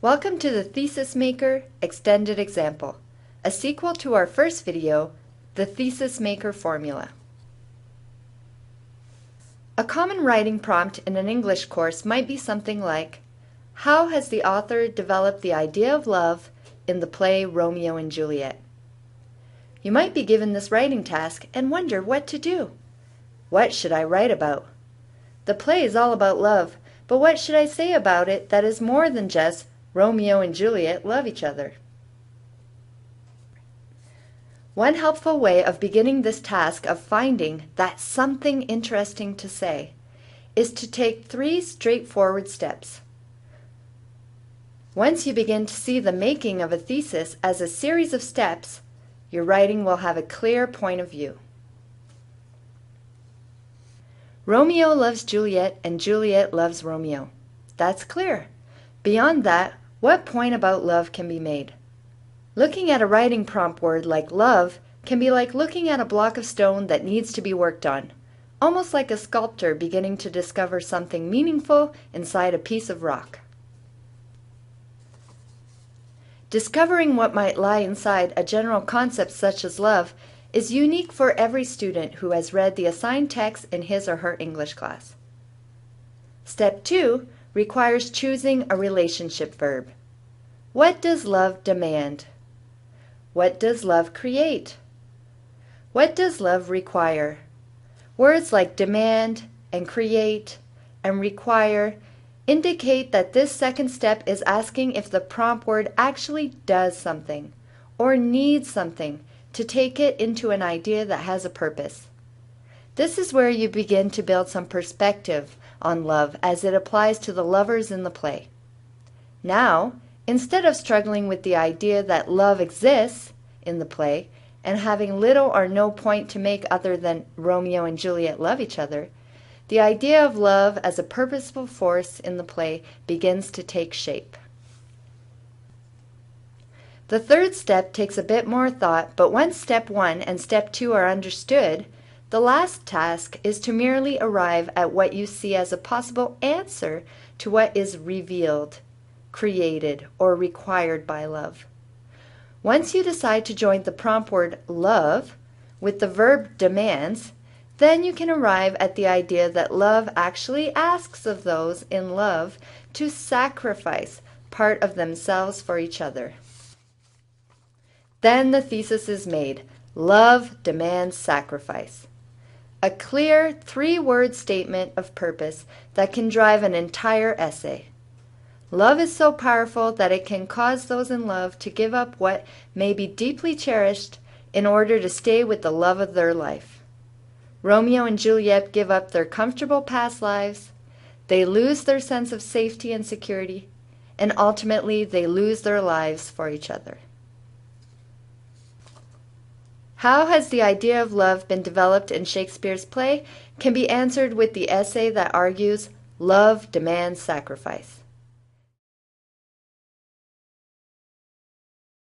Welcome to the Thesis Maker Extended Example, a sequel to our first video, the Thesis Maker Formula. A common writing prompt in an English course might be something like, how has the author developed the idea of love in the play Romeo and Juliet? You might be given this writing task and wonder what to do. What should I write about? The play is all about love, but what should I say about it that is more than just Romeo and Juliet love each other? One helpful way of beginning this task of finding that something interesting to say is to take 3 straightforward steps. Once you begin to see the making of a thesis as a series of steps, your writing will have a clear point of view. Romeo loves Juliet and Juliet loves Romeo. That's clear. Beyond that, what point about love can be made? Looking at a writing prompt word like love can be like looking at a block of stone that needs to be worked on, almost like a sculptor beginning to discover something meaningful inside a piece of rock. Discovering what might lie inside a general concept such as love is unique for every student who has read the assigned text in his or her English class. Step 2 requires choosing a relationship verb. What does love demand? What does love create? What does love require? Words like demand and create and require indicate that this second step is asking if the prompt word actually does something or needs something to take it into an idea that has a purpose. This is where you begin to build some perspective on love as it applies to the lovers in the play. Now, instead of struggling with the idea that love exists in the play and having little or no point to make other than Romeo and Juliet love each other, the idea of love as a purposeful force in the play begins to take shape. The third step takes a bit more thought, but once step 1 and step 2 are understood, the last task is to merely arrive at what you see as a possible answer to what is revealed, created, or required by love. Once you decide to join the prompt word love with the verb demands, then you can arrive at the idea that love actually asks of those in love to sacrifice part of themselves for each other. Then the thesis is made. Love demands sacrifice. A clear 3-word statement of purpose that can drive an entire essay. Love is so powerful that it can cause those in love to give up what may be deeply cherished in order to stay with the love of their life. Romeo and Juliet give up their comfortable past lives, they lose their sense of safety and security, and ultimately they lose their lives for each other. How has the idea of love been developed in Shakespeare's play can be answered with the essay that argues love demands sacrifice.